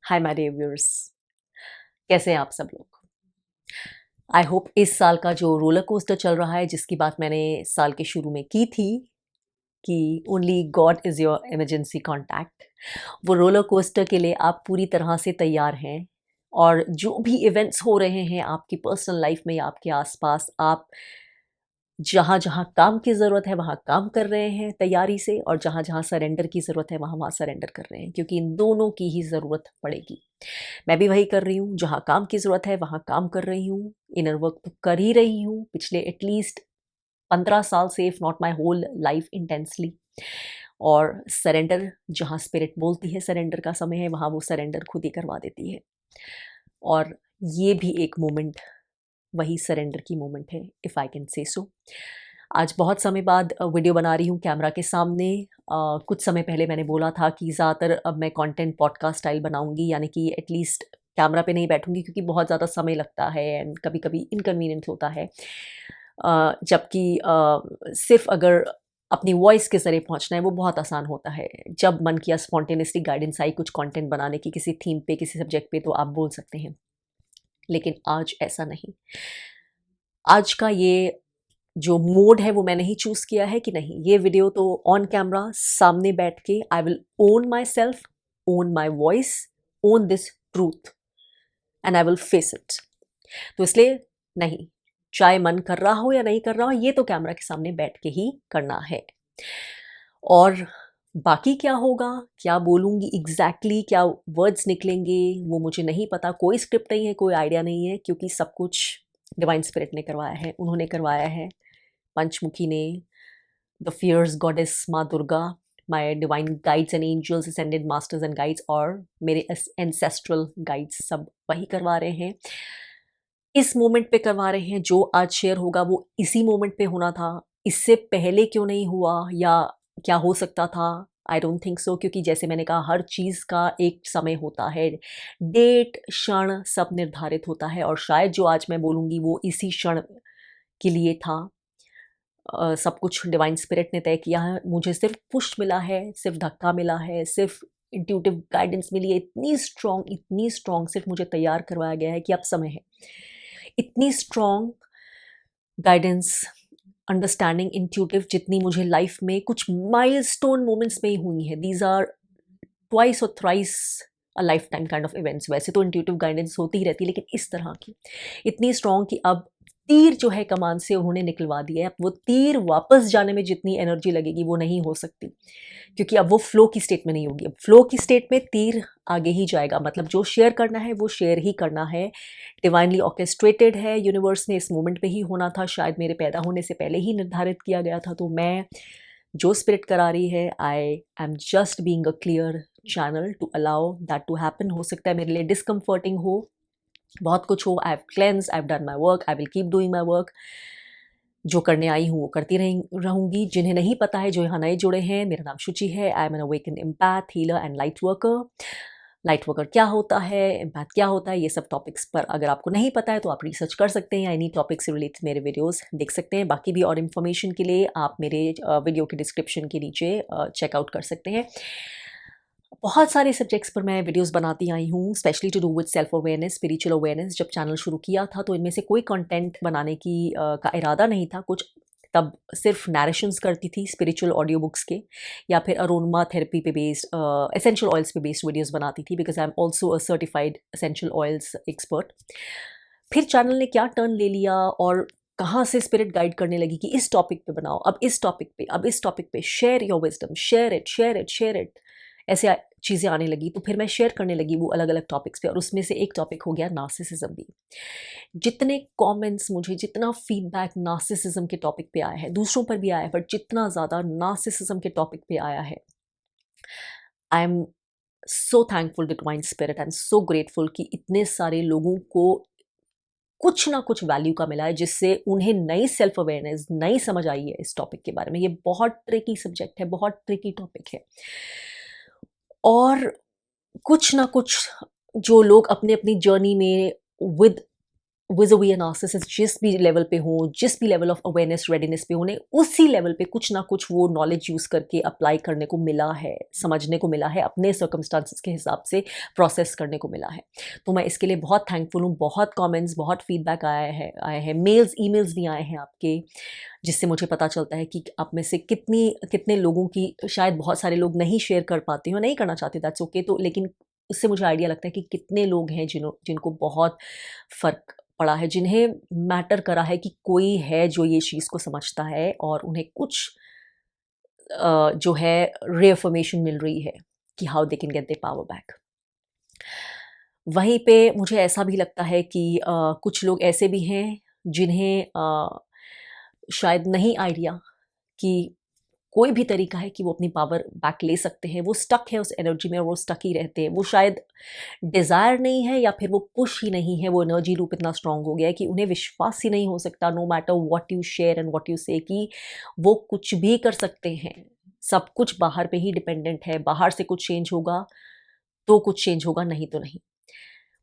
Hi my dear viewers, कैसे हैं आप सब लोग। आई होप इस साल का जो रोलर कोस्टर चल रहा है, जिसकी बात मैंने साल के शुरू में की थी कि only God is your emergency contact, वो रोलर कोस्टर के लिए आप पूरी तरह से तैयार हैं। और जो भी इवेंट्स हो रहे हैं आपकी पर्सनल लाइफ में या आपके आसपास, आप जहाँ जहाँ काम की ज़रूरत है वहाँ काम कर रहे हैं तैयारी से, और जहाँ जहाँ सरेंडर की ज़रूरत है वहाँ वहाँ सरेंडर कर रहे हैं, क्योंकि इन दोनों की ही ज़रूरत पड़ेगी। मैं भी वही कर रही हूँ, जहाँ काम की ज़रूरत है वहाँ काम कर रही हूँ। इनर वर्क तो कर ही रही हूँ पिछले एटलीस्ट 15 साल से, if not my whole life intensely. और सरेंडर, जहाँ स्पिरिट बोलती है सरेंडर का समय है, वहाँ वो सरेंडर खुद ही करवा देती है। और ये भी एक मोमेंट, वही सरेंडर की मोमेंट है, इफ़ आई कैन से सो। आज बहुत समय बाद वीडियो बना रही हूँ कैमरा के सामने। कुछ समय पहले मैंने बोला था कि ज़्यादातर अब मैं कंटेंट पॉडकास्ट स्टाइल बनाऊँगी, यानी कि एटलीस्ट कैमरा पे नहीं बैठूँगी, क्योंकि बहुत ज़्यादा समय लगता है एंड कभी-कभी इनकन्वीनियंट होता है। जबकि सिर्फ़ अगर अपनी वॉइस के ज़रिए पहुँचना है वो बहुत आसान होता है। जब मन किया स्पॉन्टेनियसली गाइडेंस आई कुछ कंटेंट बनाने की, किसी थीम पे, किसी सब्जेक्ट पे, तो आप बोल सकते हैं। लेकिन आज ऐसा नहीं। आज का ये जो मोड है वो मैंने ही चूज़ किया है कि नहीं, ये वीडियो तो ऑन कैमरा सामने बैठ के I will own my self, own my voice, own this truth and I will face it. तो इसलिए नहीं, चाहे मन कर रहा हो या नहीं कर रहा हो, ये तो कैमरा के सामने बैठ के ही करना है। और बाकी क्या होगा, क्या बोलूँगी एग्जैक्टली, क्या वर्ड्स निकलेंगे, वो मुझे नहीं पता। कोई स्क्रिप्ट नहीं है, कोई आइडिया नहीं है, क्योंकि सब कुछ डिवाइन स्पिरिट ने करवाया है, उन्होंने करवाया है, पंचमुखी ने, द फियर्स गॉडेस माँ Durga, my divine guides and angels, ascended masters and guides, और मेरे एंसेस्ट्रल गाइड्स, सब वही करवा रहे हैं। इस मोमेंट पे करवा रहे हैं। जो आज शेयर होगा वो इसी मोमेंट पे होना था। इससे पहले क्यों नहीं हुआ या क्या हो सकता था? आई डोंट थिंक सो, क्योंकि जैसे मैंने कहा, हर चीज़ का एक समय होता है। डेट, क्षण सब निर्धारित होता है, और शायद जो आज मैं बोलूँगी वो इसी क्षण के लिए था। सब कुछ डिवाइन स्पिरिट ने तय किया है। मुझे सिर्फ़ पुश मिला है, सिर्फ़ धक्का मिला है, सिर्फ़ इंट्यूटिव गाइडेंस मिली है, इतनी स्ट्रॉन्ग सिर्फ़ मुझे तैयार करवाया गया है कि अब समय है। इतनी स्ट्रॉन्ग गाइडेंस, अंडरस्टैंडिंग, इंट्यूटिव, जितनी मुझे लाइफ में कुछ माइलस्टोन मोमेंट्स में ही हुई हैं। दीज आर ट्वाइस और thrice a life time kind of events. वैसे तो इंट्यूटिव गाइडेंस होती ही रहती है, लेकिन इस तरह की इतनी स्ट्रॉन्ग कि अब तीर जो है कमान से उन्होंने निकलवा दिया है। अब वो तीर वापस जाने में जितनी एनर्जी लगेगी वो नहीं हो सकती, क्योंकि अब वो फ्लो की स्टेट में नहीं होगी। अब फ्लो की स्टेट में तीर आगे ही जाएगा, मतलब जो शेयर करना है वो शेयर ही करना है। डिवाइनली ऑर्केस्ट्रेटेड है, यूनिवर्स ने इस मोमेंट पे ही होना था, शायद मेरे पैदा होने से पहले ही निर्धारित किया गया था। तो मैं जो स्पिरिट करा रही है, I am just being a clear channel to allow that to happen. हो सकता है मेरे लिए डिस्कम्फर्टिंग हो, बहुत कुछ हो। I have cleanse, I have done my work, I will keep doing my work. जो करने आई हूँ वो करती रहूँगी। जिन्हें नहीं पता है, जो यहाँ नए जुड़े हैं, मेरा नाम शुचि है। I am an awaken empath, healer and light worker. Light worker क्या होता है, एम्पैथ क्या होता है, ये सब टॉपिक्स पर अगर आपको नहीं पता है तो आप रिसर्च कर सकते हैं, एनी टॉपिक से रिलेटेड मेरे वीडियोस देख सकते हैं। बाकी भी और इन्फॉर्मेशन के लिए आप मेरे वीडियो के डिस्क्रिप्शन के नीचे चेकआउट कर सकते हैं। बहुत सारे सब्जेक्ट्स पर मैं वीडियोस बनाती आई हूँ, specially to do with self awareness, spiritual awareness. जब चैनल शुरू किया था तो इनमें से कोई कंटेंट बनाने की का इरादा नहीं था कुछ। तब सिर्फ नैरेशंस करती थी स्पिरिचुअल ऑडियो बुक्स के, या फिर अरोमा थेरेपी पे बेस्ड, एसेंशियल ऑयल्स पे बेस्ड वीडियोस बनाती थी, because I am also a certified essential oils expert. फिर चैनल ने क्या टर्न ले लिया, और कहाँ से स्पिरिट गाइड करने लगी कि इस टॉपिक पे बनाओ, अब इस टॉपिक पे, अब इस टॉपिक पे, share your wisdom, share it, share it, share it, ऐसे चीज़ें आने लगी। तो फिर मैं शेयर करने लगी वो अलग अलग टॉपिक्स पे, और उसमें से एक टॉपिक हो गया नार्सिसिज्म भी। जितने कमेंट्स मुझे, जितना फीडबैक नार्सिसिज्म के टॉपिक पे आया है, दूसरों पर भी आया है, बट जितना ज़्यादा नार्सिसिज्म के टॉपिक पे आया है, I am so thankful to divine spirit, I am so grateful कि इतने सारे लोगों को कुछ ना कुछ वैल्यू का मिला है, जिससे उन्हें नई सेल्फ अवेयरनेस, नई समझ आई है इस टॉपिक के बारे में। ये बहुत ट्रिकी सब्जेक्ट है, बहुत ट्रिकी टॉपिक है, और कुछ ना कुछ जो लोग अपनी अपनी जर्नी में विद विज़-अ-वी अ नार्सिसिस्ट जिस भी लेवल पे हो, जिस भी लेवल ऑफ अवेयरनेस, रेडीनेस पे उन्हें उसी लेवल पे कुछ ना कुछ वो नॉलेज यूज़ करके अप्लाई करने को मिला है, समझने को मिला है, अपने सर्कमस्टांसेस के हिसाब से प्रोसेस करने को मिला है। तो मैं इसके लिए बहुत थैंकफुल हूँ। बहुत कमेंट्स, बहुत फीडबैक आए हैं, मेल्स, ईमेल्स भी आए हैं आपके, जिससे मुझे पता चलता है कि आप में से कितने लोगों की, शायद बहुत सारे लोग नहीं शेयर कर पाते हो, नहीं करना चाहते, दैट्स ओके, तो लेकिन उससे मुझे आइडिया लगता है कि कितने लोग हैं जिनको बहुत फ़र्क पड़ा है, जिन्हें मैटर करा है कि कोई है जो ये चीज़ को समझता है और उन्हें कुछ जो है रीअफ़र्मेशन मिल रही है कि how they can get their power back. वहीं पे मुझे ऐसा भी लगता है कि कुछ लोग ऐसे भी हैं जिन्हें शायद नहीं आइडिया कि कोई भी तरीका है कि वो अपनी पावर बैक ले सकते हैं। वो स्टक है उस एनर्जी में और वो स्टक ही रहते हैं। वो शायद डिज़ायर नहीं है या फिर वो पुश ही नहीं है, वो एनर्जी लूप इतना स्ट्रॉन्ग हो गया है कि उन्हें विश्वास ही नहीं हो सकता, no matter what you share and what you say, कि वो कुछ भी कर सकते हैं। सब कुछ बाहर पे ही डिपेंडेंट है। बाहर से कुछ चेंज होगा तो कुछ चेंज होगा, नहीं तो नहीं।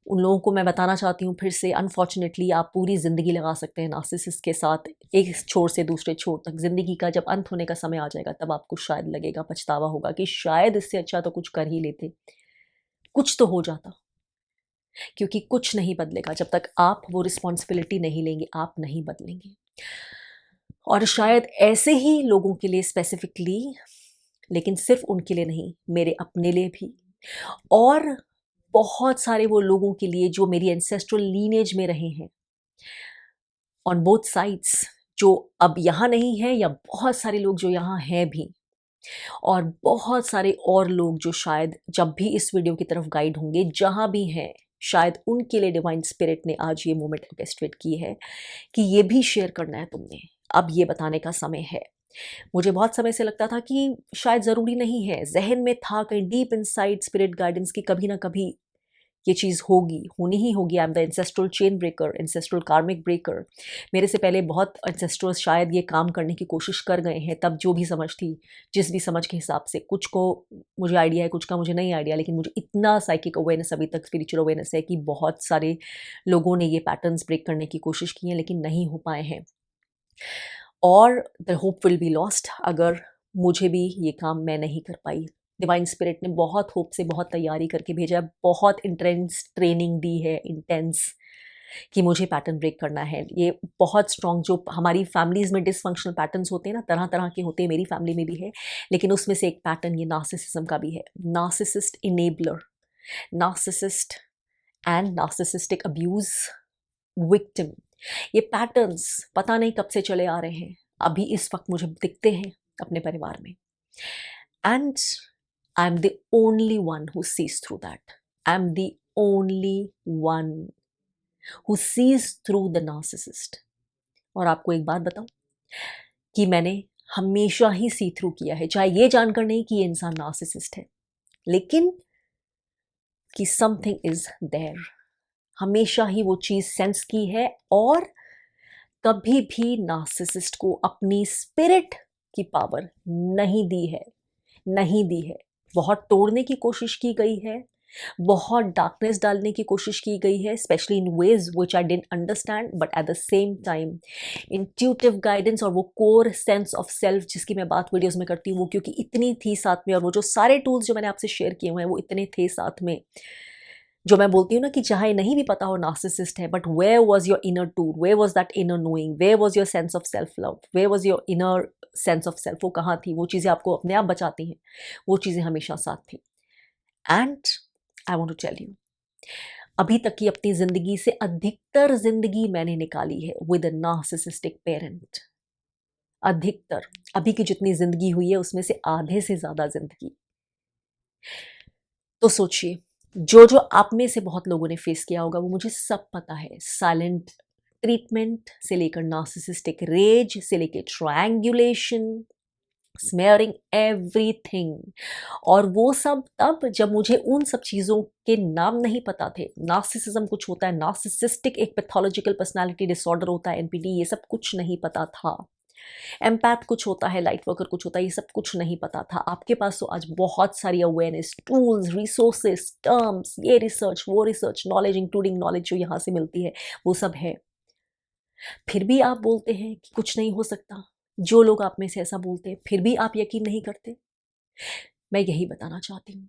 उन लोगों को मैं बताना चाहती हूँ फिर से, अनफॉर्चुनेटली आप पूरी ज़िंदगी लगा सकते हैं नार्सिसिस्ट के साथ, एक छोर से दूसरे छोर तक। ज़िंदगी का जब अंत होने का समय आ जाएगा तब आपको शायद लगेगा, पछतावा होगा कि शायद इससे अच्छा तो कुछ कर ही लेते, कुछ तो हो जाता। क्योंकि कुछ नहीं बदलेगा जब तक आप वो रिस्पॉन्सिबिलिटी नहीं लेंगे, आप नहीं बदलेंगे। और शायद ऐसे ही लोगों के लिए स्पेसिफिकली, लेकिन सिर्फ उनके लिए नहीं, मेरे अपने लिए भी, और बहुत सारे वो लोगों के लिए जो मेरी एंसेस्ट्रल लीनेज में रहे हैं, ऑन बोथ साइड्स, जो अब यहाँ नहीं है, या बहुत सारे लोग जो यहाँ हैं भी, और बहुत सारे और लोग जो शायद जब भी इस वीडियो की तरफ गाइड होंगे, जहाँ भी हैं, शायद उनके लिए डिवाइन स्पिरिट ने आज ये मोमेंट ऑर्केस्ट्रेट की है कि ये भी शेयर करना है तुमने, अब ये बताने का समय है। मुझे बहुत समय से लगता था कि शायद ज़रूरी नहीं है, ज़हन में था कहीं डीप इनसाइड स्पिरिट गाइडेंस की कभी ना कभी ये चीज़ होगी, होनी ही होगी। आई am the ancestral chain breaker, ancestral कार्मिक ब्रेकर। मेरे से पहले बहुत एंसेस्ट्रल्स शायद ये काम करने की कोशिश कर गए हैं, तब जो भी समझ थी, जिस भी समझ के हिसाब से। कुछ को मुझे आइडिया है, कुछ का मुझे नहीं आइडिया, लेकिन मुझे इतना साइकिक अवेयरनेस अभी तक, स्पिरिचुअल अवेयरनेस है कि बहुत सारे लोगों ने ये पैटर्न्स ब्रेक करने की कोशिश की है, लेकिन नहीं हो पाए हैं। और the hope will be lost अगर मुझे भी ये काम मैं नहीं कर पाई। डिवाइन स्पिरिट ने बहुत होप से बहुत तैयारी करके भेजा है, बहुत इंटेंस ट्रेनिंग दी है, इंटेंस, कि मुझे पैटर्न ब्रेक करना है। ये बहुत स्ट्रॉन्ग, जो हमारी फैमिलीज़ में डिसफंक्शनल पैटर्न्स होते हैं ना, तरह तरह के होते हैं, मेरी फैमिली में भी है, लेकिन उसमें से एक पैटर्न ये नार्सिसिज्म का भी है। Narcissist enabler, narcissist and narcissistic abuse victim, ये पैटर्न्स पता नहीं कब से चले आ रहे हैं, अभी इस वक्त मुझे दिखते हैं अपने परिवार में। And I am the only one who seize through that. I am the only one who seize through the narcissist. और आपको एक बात बताऊं कि मैंने हमेशा ही सी थ्रू किया है, चाहे ये जानकर नहीं कि ये इंसान नार्सिसिस्ट है, लेकिन कि समथिंग इज देयर, हमेशा ही वो चीज़ सेंस की है। और कभी भी नार्सिसिस्ट को अपनी स्पिरिट की पावर नहीं दी है, नहीं दी है। बहुत तोड़ने की कोशिश की गई है, बहुत डार्कनेस डालने की कोशिश की गई है, specially in ways which I didn't understand, but at the same time intuitive guidance और वो कोर सेंस ऑफ सेल्फ जिसकी मैं बात वीडियोस में करती हूँ, वो क्योंकि इतनी थी साथ में, और वो जो सारे टूल्स जो मैंने आपसे शेयर किए हुए हैं वो इतने थे साथ में, जो मैं बोलती हूँ ना कि चाहे नहीं भी पता हो नार्सिसिस्ट है, but where was your inner tool, where was that inner knowing, where was your sense of self love, where was your inner sense of self, वो कहाँ थी? वो चीज़ें आपको अपने आप बचाती हैं, वो चीज़ें हमेशा साथ थी। And I want to tell you, अभी तक की अपनी ज़िंदगी से अधिकतर ज़िंदगी मैंने निकाली है विद अ नार्सिसिस्टिक पेरेंट। अधिकतर, अभी की जितनी ज़िंदगी हुई है उसमें से आधे से ज़्यादा ज़िंदगी। तो सोचिए, जो जो आप में से बहुत लोगों ने फेस किया होगा वो मुझे सब पता है। साइलेंट ट्रीटमेंट से लेकर नार्सिसिस्टिक रेज से लेकर ट्रायंगुलेशन, स्मेयरिंग, एवरीथिंग। और वो सब तब जब मुझे उन सब चीज़ों के नाम नहीं पता थे। नार्सिसिज्म कुछ होता है, नार्सिसिस्टिक एक पैथोलॉजिकल पर्सनालिटी डिसऑर्डर होता है, एनपीडी, ये सब कुछ नहीं पता था। एम्पैथ कुछ होता है, लाइट वर्कर कुछ होता है, ये सब कुछ नहीं पता था। आपके पास तो आज बहुत सारी अवेयरनेस, टूल्स, रिसोर्सेस, टर्म्स, ये रिसर्च, वो रिसर्च, नॉलेज, इंक्लूडिंग नॉलेज जो यहाँ से मिलती है, वो सब है। फिर भी आप बोलते हैं कि कुछ नहीं हो सकता। जो लोग आप में से ऐसा बोलते हैं, फिर भी आप यकीन नहीं करते। मैं यही बताना चाहती हूँ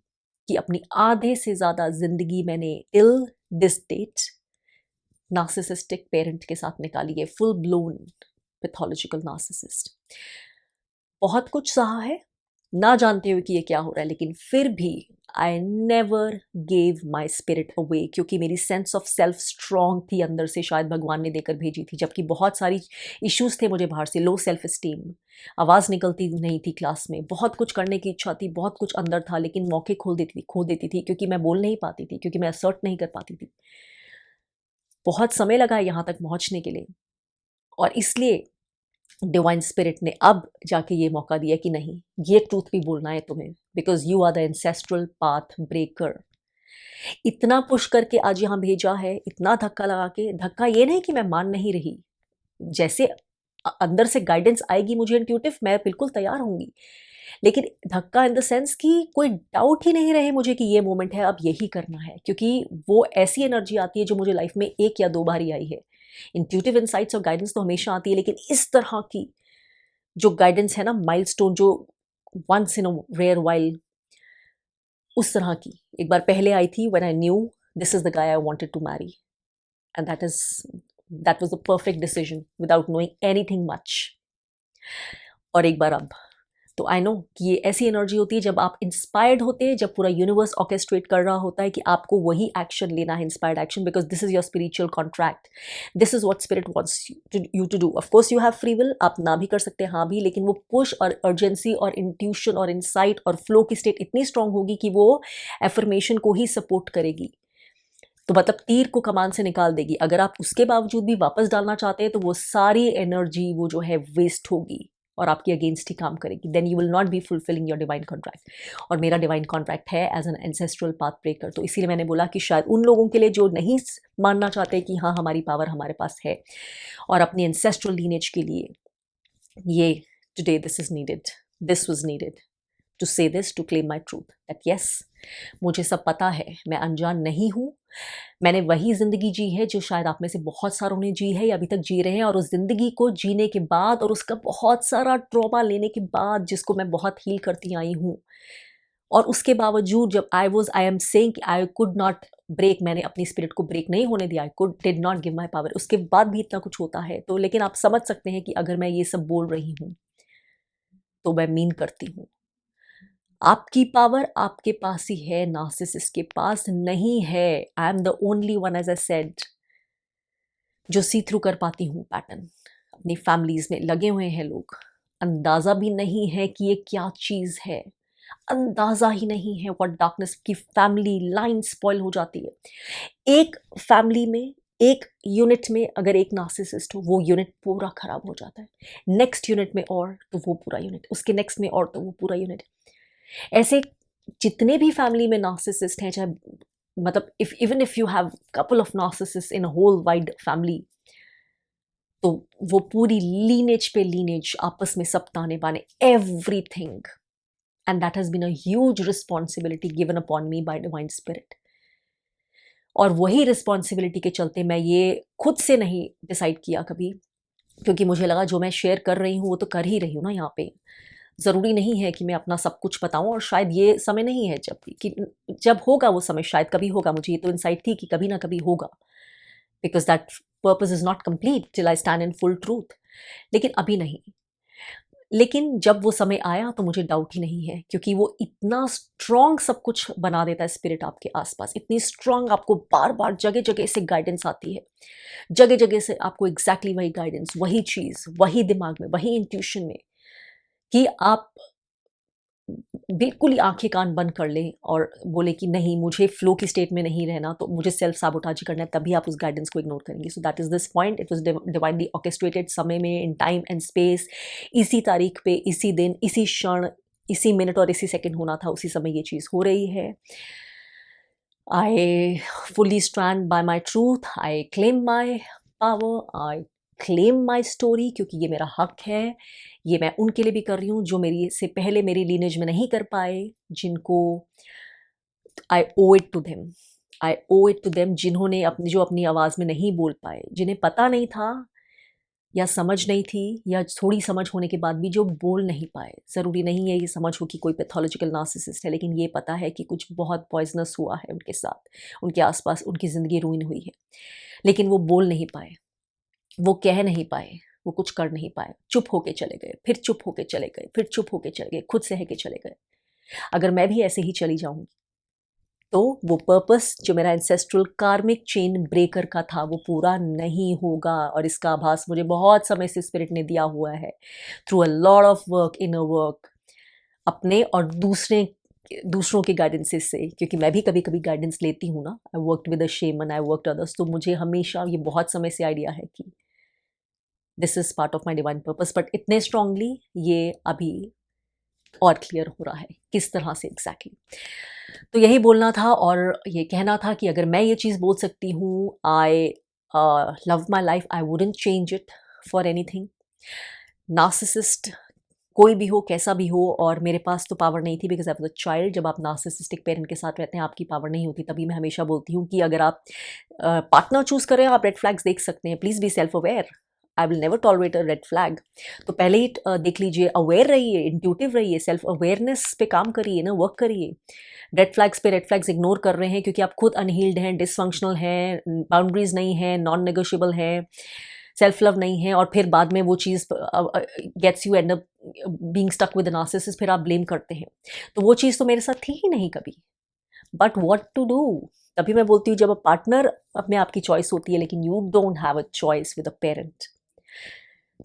कि अपनी आधे से ज़्यादा ज़िंदगी मैंने till this date narcissistic parent के साथ निकाली है, फुल ब्लोन पैथोलॉजिकल नार्सिसिस्ट। बहुत कुछ सहा है, ना जानते हुए कि ये क्या हो रहा है, लेकिन फिर भी I never gave my spirit away, क्योंकि मेरी सेंस ऑफ सेल्फ स्ट्रॉन्ग थी अंदर से, शायद भगवान ने देकर भेजी थी। जबकि बहुत सारी इश्यूज थे मुझे बाहर से, लो सेल्फ स्टीम, आवाज़ निकलती नहीं थी क्लास में, बहुत कुछ करने की इच्छा थी, बहुत कुछ अंदर था, लेकिन मौके खो देती थी क्योंकि मैं बोल नहीं पाती थी, क्योंकि मैं असर्ट नहीं कर पाती थी। बहुत समय लगा यहाँ तक पहुँचने के लिए, और इसलिए डिवाइन स्पिरिट ने अब जाके ये मौका दिया कि नहीं, ये ट्रूथ भी बोलना है तुम्हें, because you are the ancestral path breaker. इतना पुश करके आज यहाँ भेजा है, इतना धक्का लगा के। धक्का ये नहीं कि मैं मान नहीं रही, जैसे अंदर से गाइडेंस आएगी मुझे इंट्यूटिव, मैं बिल्कुल तैयार होंगी, लेकिन धक्का इन द सेंस कि कोई डाउट ही नहीं रहे मुझे कि ये मोमेंट है, अब यही करना है, क्योंकि वो ऐसी एनर्जी आती है जो मुझे लाइफ में 1 या 2 बार ही आई है। इंट्यूटिव इंसाइट्स और गाइडेंस तो हमेशा आती है, लेकिन इस तरह की जो गाइडेंस है ना, माइलस्टोन, जो once in a rare while, उस तरह की एक बार पहले आई थी, when I knew this is the guy I wanted to marry, and that was the perfect decision without knowing anything much. और एक बार अब तो आई नो कि ये ऐसी एनर्जी होती है जब आप इंस्पायर्ड होते हैं, जब पूरा यूनिवर्स ऑर्केस्ट्रेट कर रहा होता है कि आपको वही एक्शन लेना है, inspired action, because this is your spiritual contract, this is what spirit wants you to do. Of course you have free will, आप ना भी कर सकते हैं, हाँ भी, लेकिन वो पुश और अर्जेंसी और इंट्यूशन और इंसाइट और फ्लो की स्टेट इतनी स्ट्रांग होगी कि वो एफर्मेशन को ही सपोर्ट करेगी। तो मतलब तीर को कमान से निकाल देगी। अगर आप उसके बावजूद भी वापस डालना चाहते हैं तो वो सारी एनर्जी वो जो है वेस्ट होगी और आपके अगेंस्ट ही काम करेगी। Then you will not be fulfilling your divine contract. और मेरा डिवाइन कॉन्ट्रैक्ट है as an ancestral path breaker. तो इसीलिए मैंने बोला कि शायद उन लोगों के लिए जो नहीं मानना चाहते कि हाँ हमारी पावर हमारे पास है, और अपनी एंसेस्ट्रल लीनेज के लिए ये today this is needed, this was needed to say this, to claim my truth that yes, मुझे सब पता है, मैं अनजान नहीं हूँ। मैंने वही ज़िंदगी जी है जो शायद आप में से बहुत सारों ने जी है या अभी तक जी रहे हैं, और उस ज़िंदगी को जीने के बाद और उसका बहुत सारा ट्रॉमा लेने के बाद, जिसको मैं बहुत हील करती आई हूँ, और उसके बावजूद जब आई एम सेइंग कि आई कुड नॉट ब्रेक, मैंने अपनी स्पिरिट को ब्रेक नहीं होने दिया, I could did not give my power, उसके बाद भी इतना कुछ होता है। तो लेकिन आप समझ सकते हैं कि अगर मैं ये सब बोल रही हूँ तो मैं मीन करती हूँ। आपकी पावर आपके पास ही है, नार्सिसिस्ट के पास नहीं है। I am the only one, as I said, जो सी थ्रू कर पाती हूँ पैटर्न। अपनी फैमिलीज में लगे हुए हैं लोग, अंदाजा भी नहीं है कि ये क्या चीज़ है, अंदाजा ही नहीं है व्हाट डार्कनेस की फैमिली लाइन स्पॉइल हो जाती है। एक फैमिली में, एक यूनिट में अगर एक नार्सिसिस्ट हो, वो यूनिट पूरा खराब हो जाता है। नेक्स्ट यूनिट में और तो वो पूरा यूनिट, उसके नेक्स्ट में और तो वो पूरा यूनिट। ऐसे जितने भी फैमिली में नार्सिसिस्ट हैं, चाहे मतलब even if you have couple of narcissist in a whole wide family, तो वो पूरी लीनेज पे लीनेज आपस में सब ताने बाने, everything, and that has been a huge responsibility given upon me by divine spirit. और वही रिस्पॉन्सिबिलिटी के चलते मैं ये खुद से नहीं डिसाइड किया कभी, क्योंकि मुझे लगा जो मैं शेयर कर रही हूँ वो तो कर ही रही हूँ ना यहाँ पे, ज़रूरी नहीं है कि मैं अपना सब कुछ बताऊँ, और शायद ये समय नहीं है जब होगा वो समय, शायद कभी होगा, मुझे ये तो इंसाइट थी कि कभी ना कभी होगा, because that purpose is not complete till I stand in full truth, लेकिन अभी नहीं। लेकिन जब वो समय आया तो मुझे डाउट ही नहीं है, क्योंकि वो इतना स्ट्रॉन्ग सब कुछ बना देता है स्पिरिट आपके आसपास, इतनी स्ट्रॉन्ग, आपको बार बार जगह जगह से गाइडेंस आती है, जगह जगह से आपको एग्जैक्टली वही गाइडेंस, वही चीज़, वही दिमाग में, वही इंट्यूशन में, कि आप बिल्कुल ही आंखें कान बंद कर लें और बोले कि नहीं, मुझे फ्लो की स्टेट में नहीं रहना, तो मुझे सेल्फ साबोटाज करना है, तभी आप उस गाइडेंस को इग्नोर करेंगे। So that is this point, it was divinely orchestrated, समय में, इन टाइम एंड स्पेस, इसी तारीख पे, इसी दिन, इसी क्षण, इसी मिनट और इसी सेकंड होना था, उसी समय ये चीज़ हो रही है। आई fully stand by my truth, I claim my power, I claim my story, क्योंकि ये मेरा हक है। ये मैं उनके लिए भी कर रही हूँ जो मेरी से पहले मेरी लीनेज में नहीं कर पाए, जिनको I owe it to them, I owe it to them, जिन्होंने जो अपनी आवाज़ में नहीं बोल पाए, जिन्हें पता नहीं था या समझ नहीं थी, या थोड़ी समझ होने के बाद भी जो बोल नहीं पाए। ज़रूरी नहीं है ये समझ हो कि कोई पैथोलॉजिकल नार्सिसिस्ट है, लेकिन ये पता है कि कुछ बहुत पॉइजनस हुआ है उनके साथ, उनके आसपास उनकी ज़िंदगी रूइन हुई है, लेकिन वो बोल नहीं पाए, वो कह नहीं पाए, वो कुछ कर नहीं पाए, चुप होके चले गए, फिर चुप होके चले गए, फिर चुप होके चले गए, खुद सह के चले गए। अगर मैं भी ऐसे ही चली जाऊंगी तो वो पर्पस जो मेरा एंसेस्ट्रल कार्मिक चेन ब्रेकर का था वो पूरा नहीं होगा। और इसका आभास मुझे बहुत समय से स्पिरिट ने दिया हुआ है, through a lot of work, inner work, अपने और दूसरों के गाइडेंसेस से, क्योंकि मैं भी कभी कभी गाइडेंस लेती हूँ ना। I worked with a shaman, I worked others, तो मुझे हमेशा ये बहुत समय से आइडिया है कि this is part of my divine purpose. But इतने स्ट्रांगली ये अभी और क्लियर हो रहा है किस तरह से एग्जैक्टली। तो यही बोलना था और ये कहना था कि अगर मैं ये चीज़ बोल सकती हूँ, I love my life, I wouldn't change it for anything. Narcissist कोई भी हो, कैसा भी हो, और मेरे पास तो पावर नहीं थी because I was a child. जब आप नार्सिसिस्टिक पेरेंट के साथ रहते हैं आपकी पावर नहीं होती। तभी मैं हमेशा बोलती हूँ कि अगर आप पार्टनर चूज करें, आप रेड फ्लैग्स देख सकते हैं, please be self aware. I will never tolerate a red flag. तो पहले ही देख लीजिए, अवेयर रहिए, इंट्यूटिव रहिए, सेल्फ अवेयरनेस पे काम करिए ना, वर्क करिए। रेड फ्लैग्स पे रेड फ्लैग्स इग्नोर कर रहे हैं क्योंकि आप खुद अनहील्ड हैं, डिसफंक्शनल हैं, बाउंड्रीज नहीं हैं, नॉन नेगोशिएबल हैं, सेल्फ लव नहीं है, और फिर बाद में वो चीज़ gets you end up being stuck with narcissist, फिर आप ब्लेम करते हैं। तो वो चीज़ तो मेरे साथ थी ही नहीं कभी। But what to do? तभी मैं बोलती हूँ जब पार्टनर अपने आपकी चॉइस होती है, लेकिन you don't have a choice with a parent.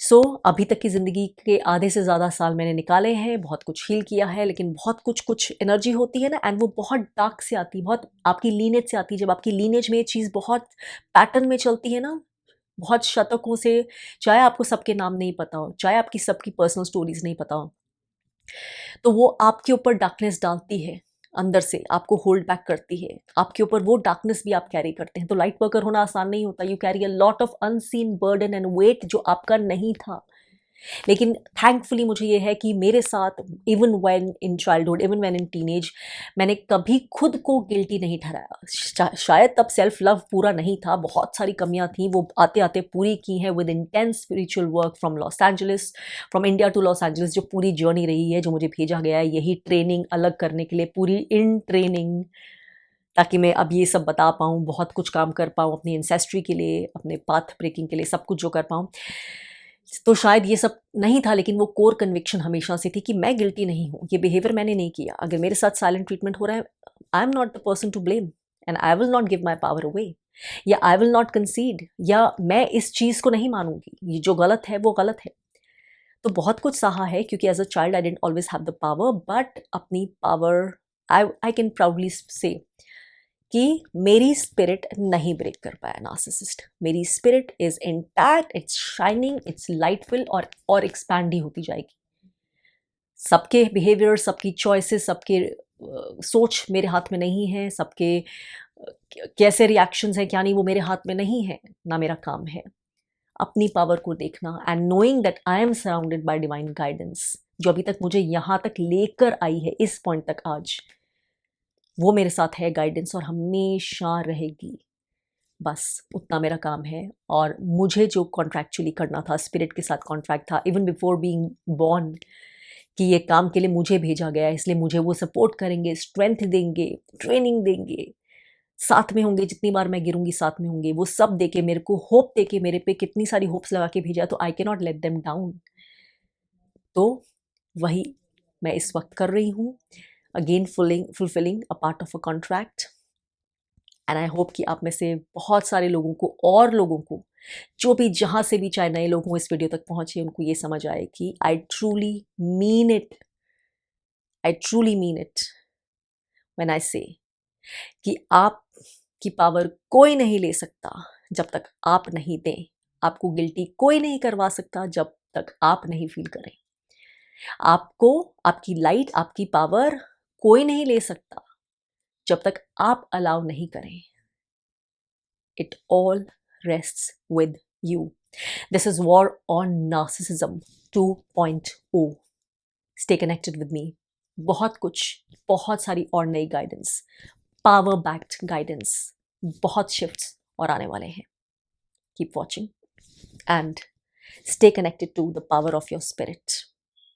So अभी तक की ज़िंदगी के आधे से ज़्यादा साल मैंने निकाले हैं, बहुत कुछ हील किया है, लेकिन बहुत कुछ एनर्जी होती है ना, एंड वो बहुत डार्क से आती है, बहुत आपकी लीनेज से आती है। जब आपकी लीनेज में ये चीज़ बहुत पैटर्न में चलती है ना, बहुत शतकों से, चाहे आपको सबके नाम नहीं पता हो, चाहे आपकी सबकी पर्सनल स्टोरीज नहीं पता हो, तो वो आपके ऊपर डार्कनेस डालती है, अंदर से आपको होल्ड बैक करती है। आपके ऊपर वो डार्कनेस भी आप कैरी करते हैं। तो लाइट वर्कर होना आसान नहीं होता। You carry a lot of unseen burden and weight जो आपका नहीं था। लेकिन थैंकफुली मुझे ये है कि मेरे साथ even when in childhood, even when in teenage, मैंने कभी खुद को गिल्टी नहीं ठहराया। शायद तब सेल्फ लव पूरा नहीं था, बहुत सारी कमियां थी, वो आते आते पूरी की हैं with intense spiritual work from Los Angeles, from India to Los Angeles. जो पूरी जर्नी रही है, जो मुझे भेजा गया है यही ट्रेनिंग अलग करने के लिए, पूरी इन ट्रेनिंग, ताकि मैं अब ये सब बता पाऊँ, बहुत कुछ काम कर पाऊँ अपनी एंसेस्ट्री के लिए, अपने पाथ ब्रेकिंग के लिए, सब कुछ जो कर पाऊँ। तो शायद ये सब नहीं था, लेकिन वो कोर कन्विक्शन हमेशा से थी कि मैं गिल्टी नहीं हूँ, ये बिहेवियर मैंने नहीं किया। अगर मेरे साथ साइलेंट ट्रीटमेंट हो रहा है, I am not the person to blame, and I will not give my power away, या आई विल नॉट कंसीड, या मैं इस चीज़ को नहीं मानूंगी, ये जो गलत है वो गलत है। तो बहुत कुछ सहा है, क्योंकि as a child I didn't always have the power, but अपनी power I can proudly say कि मेरी स्पिरिट नहीं ब्रेक कर पाया नार्सिसिस्ट। मेरी spirit is intact, it's shining, it's lightful, और एक्सपैंड ही होती जाएगी। सबके बिहेवियर, सबकी चॉइसेस, सबके सोच मेरे हाथ में नहीं है, सबके कैसे रिएक्शंस हैं क्या नहीं, वो मेरे हाथ में नहीं है, ना मेरा काम है अपनी पावर को देखना, and knowing that I am surrounded by divine guidance, जो अभी तक मुझे यहाँ तक लेकर आई है, इस पॉइंट तक आज, वो मेरे साथ है गाइडेंस, और हमेशा रहेगी। बस उतना मेरा काम है। और मुझे जो कॉन्ट्रैक्चुअली करना था, स्पिरिट के साथ कॉन्ट्रैक्ट था, इवन बिफोर बीइंग बॉर्न, कि ये काम के लिए मुझे भेजा गया है, इसलिए मुझे वो सपोर्ट करेंगे, स्ट्रेंथ देंगे, ट्रेनिंग देंगे, साथ में होंगे, जितनी बार मैं गिरूंगी साथ में होंगे, वो सब देके मेरे को होप देके, मेरे पे कितनी सारी होप्स लगा के भेजा, तो I can not let them down. तो वही मैं इस वक्त कर रही हूँ, again fulfilling a part of a contract. And I hope कि आप में से बहुत सारे लोगों को, और लोगों को जो भी जहाँ से भी, चाहे नए लोग हों इस वीडियो तक पहुँचे, उनको ये समझ आए कि I truly mean it, I truly mean it when I से कि आपकी पावर कोई नहीं ले सकता जब तक आप नहीं दें। आपको गिल्टी कोई नहीं करवा सकता जब तक आप नहीं फील करें। आपको आपकी लाइट, आपकी पावर कोई नहीं ले सकता जब तक आप अलाउ नहीं करें। It all rests with you. This is war on narcissism 2.0. Stay connected with me. बहुत कुछ, बहुत सारी और नई गाइडेंस, पावर बैक्ड गाइडेंस, बहुत शिफ्ट्स और आने वाले हैं. Keep watching and stay connected to the power of your spirit.